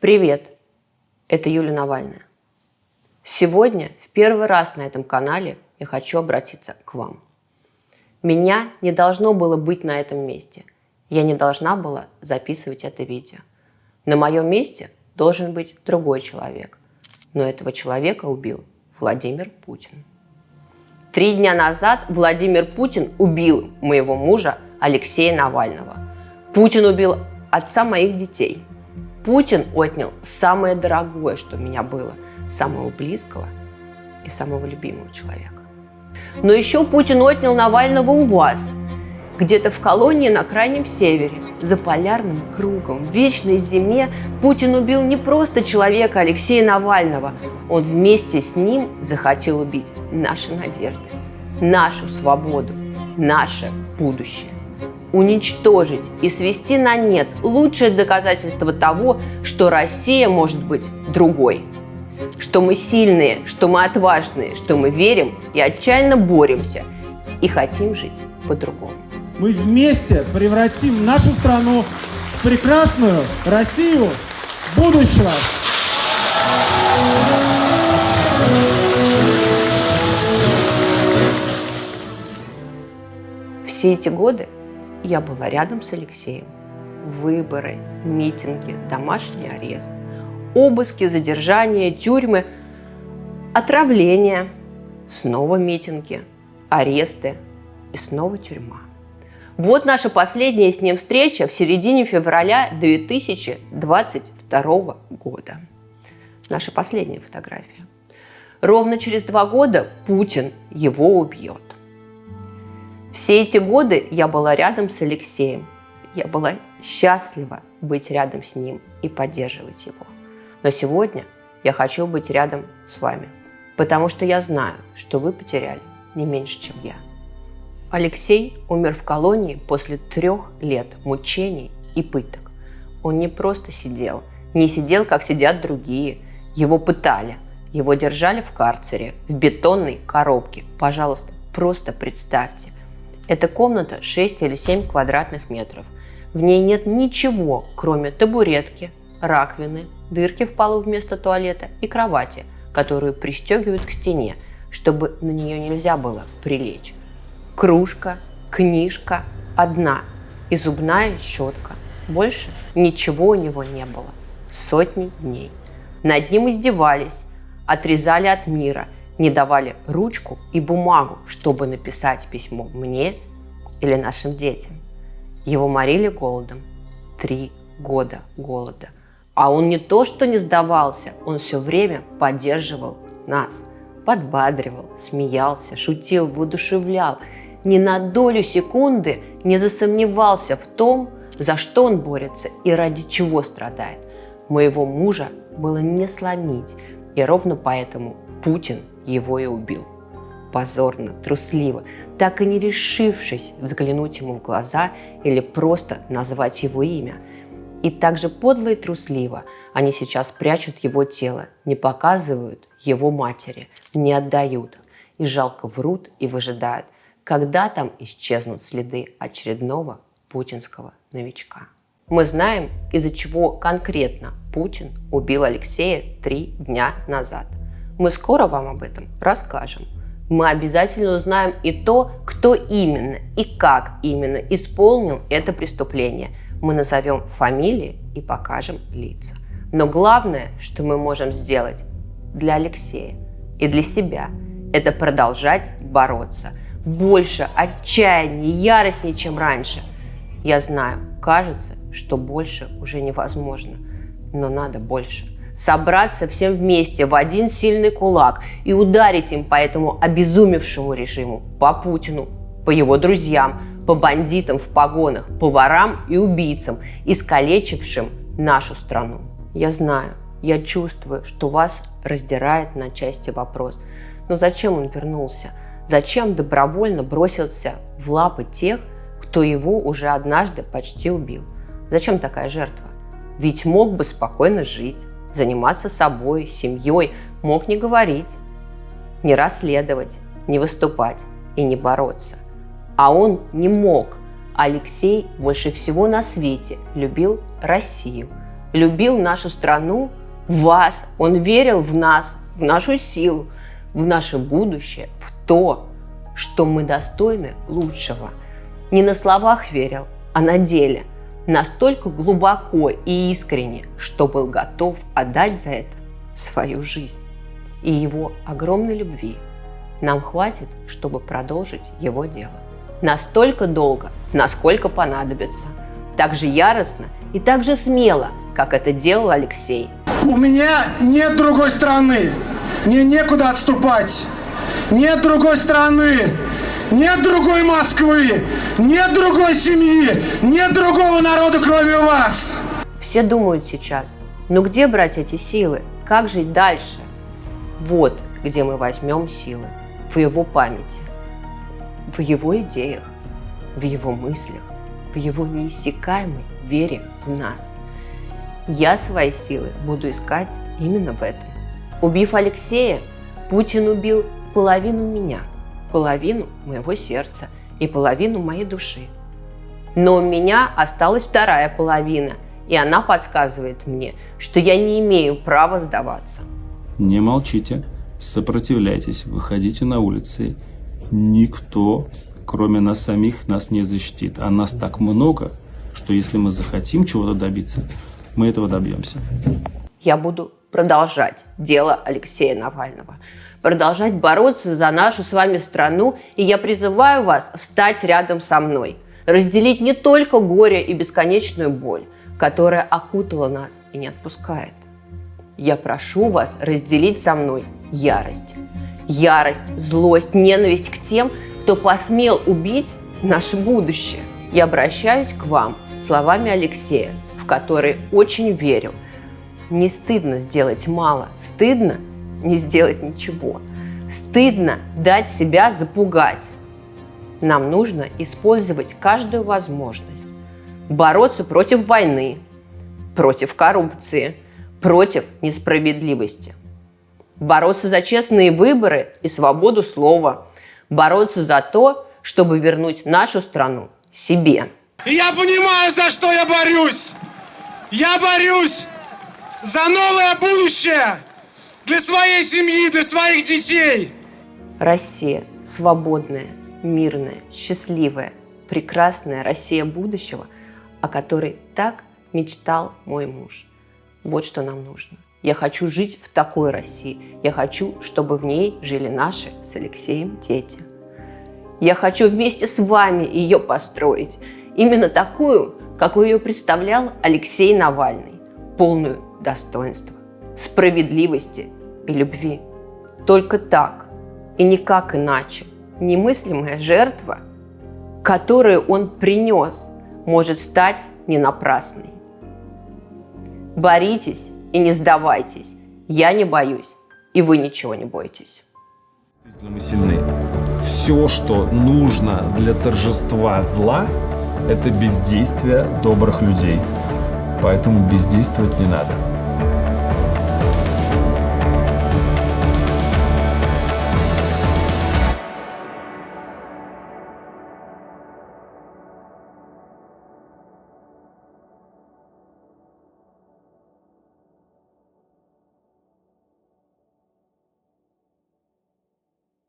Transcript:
Привет, это Юлия Навальная. Сегодня в первый раз на этом канале я хочу обратиться к вам. Меня не должно было быть на этом месте. Я не должна была записывать это видео. На моем месте должен быть другой человек. Но этого человека убил Владимир Путин. 3 дня назад Владимир Путин убил моего мужа Алексея Навального. Путин убил отца моих детей. Путин отнял самое дорогое, что у меня было, самого близкого и самого любимого человека. Но еще Путин отнял Навального у вас, где-то в колонии на Крайнем Севере, за полярным кругом, в вечной зиме. Путин убил не просто человека Алексея Навального, он вместе с ним захотел убить наши надежды, нашу свободу, наше будущее. Уничтожить и свести на нет лучшее доказательство того, что Россия может быть другой. Что мы сильные, что мы отважные, что мы верим и отчаянно боремся и хотим жить по-другому. Мы вместе превратим нашу страну в прекрасную Россию будущего. Все эти годы я была рядом с Алексеем. Выборы, митинги, домашний арест, обыски, задержания, тюрьмы, отравления, снова митинги, аресты и снова тюрьма. Вот наша последняя с ним встреча в середине февраля 2022 года. Наша последняя фотография. Ровно через 2 года Путин его убьет. Все эти годы я была рядом с Алексеем. Я была счастлива быть рядом с ним и поддерживать его. Но сегодня я хочу быть рядом с вами, потому что я знаю, что вы потеряли не меньше, чем я. Алексей умер в колонии после 3 лет мучений и пыток. Он не просто сидел, не сидел, как сидят другие. Его пытали, его держали в карцере, в бетонной коробке. Пожалуйста, просто представьте. Эта комната 6 или 7 квадратных метров. В ней нет ничего, кроме табуретки, раковины, дырки в полу вместо туалета и кровати, которую пристегивают к стене, чтобы на нее нельзя было прилечь. Кружка, книжка одна и зубная щетка. Больше ничего у него не было. Сотни дней. Над ним издевались, отрезали от мира, не давали ручку и бумагу, чтобы написать письмо мне или нашим детям. Его морили голодом. 3 года голода. А он не то что не сдавался, он все время поддерживал нас. Подбадривал, смеялся, шутил, воодушевлял. Ни на долю секунды не засомневался в том, за что он борется и ради чего страдает. Моего мужа было не сломить, и ровно поэтому Путин его и убил. Позорно, трусливо, так и не решившись взглянуть ему в глаза или просто назвать его имя. И так же подло и трусливо они сейчас прячут его тело, не показывают его матери, не отдают. И жалко врут и выжидают, когда там исчезнут следы очередного путинского новичка. Мы знаем, из-за чего конкретно Путин убил Алексея 3 дня назад. Мы скоро вам об этом расскажем. Мы обязательно узнаем и то, кто именно и как именно исполнил это преступление. Мы назовем фамилии и покажем лица. Но главное, что мы можем сделать для Алексея и для себя, это продолжать бороться. Больше, отчаяннее, яростнее, чем раньше. Я знаю, кажется, что больше уже невозможно, но надо больше. Собраться всем вместе в один сильный кулак и ударить им по этому обезумевшему режиму, по Путину, по его друзьям, по бандитам в погонах, по ворам и убийцам, искалечившим нашу страну. Я знаю, я чувствую, что вас раздирает на части вопрос. Но зачем он вернулся? Зачем добровольно бросился в лапы тех, кто его уже однажды почти убил? Зачем такая жертва? Ведь мог бы спокойно жить, заниматься собой, семьей, мог не говорить, не расследовать, не выступать и не бороться. А он не мог. Алексей больше всего на свете любил Россию, любил нашу страну, вас. Он верил в нас, в нашу силу, в наше будущее, в то, что мы достойны лучшего. Не на словах верил, а на деле. Настолько глубоко и искренне, что был готов отдать за это свою жизнь. И его огромной любви нам хватит, чтобы продолжить его дело. Настолько долго, насколько понадобится. Так же яростно и так же смело, как это делал Алексей. У меня нет другой страны. Мне некуда отступать. Нет другой страны. Нет другой Москвы. Нет другой семьи. Нет другого народа, кроме вас. Все думают сейчас, ну где брать эти силы? Как жить дальше? Вот где мы возьмем силы. В его памяти, в его идеях, в его мыслях, в его неиссякаемой вере в нас. Я свои силы буду искать именно в этом. Убив Алексея, Путин убил половину меня, половину моего сердца и половину моей души. Но у меня осталась вторая половина, и она подсказывает мне, что я не имею права сдаваться. Не молчите, сопротивляйтесь, выходите на улицы. Никто, кроме нас самих, нас не защитит. А нас так много, что если мы захотим чего-то добиться, мы этого добьемся. Я буду продолжать дело Алексея Навального, продолжать бороться за нашу с вами страну, и я призываю вас встать рядом со мной, разделить не только горе и бесконечную боль, которая окутала нас и не отпускает. Я прошу вас разделить со мной ярость. Ярость, злость, ненависть к тем, кто посмел убить наше будущее. Я обращаюсь к вам словами Алексея, в которые очень верю. Не стыдно сделать мало, стыдно не сделать ничего. Стыдно дать себя запугать. Нам нужно использовать каждую возможность. Бороться против войны, против коррупции, против несправедливости. Бороться за честные выборы и свободу слова. Бороться за то, чтобы вернуть нашу страну себе. Я понимаю, за что я борюсь. Я борюсь за новое будущее для своей семьи, для своих детей. Россия свободная, мирная, счастливая, прекрасная Россия будущего, о которой так мечтал мой муж. Вот что нам нужно. Я хочу жить в такой России. Я хочу, чтобы в ней жили наши с Алексеем дети. Я хочу вместе с вами ее построить. Именно такую, какую ее представлял Алексей Навальный. Полную достоинства, справедливости и любви. Только так и никак иначе немыслимая жертва, которую он принес, может стать не напрасной. Боритесь и не сдавайтесь. Я не боюсь, и вы ничего не бойтесь. Мы сильны. Все, что нужно для торжества зла, это бездействие добрых людей. Поэтому бездействовать не надо.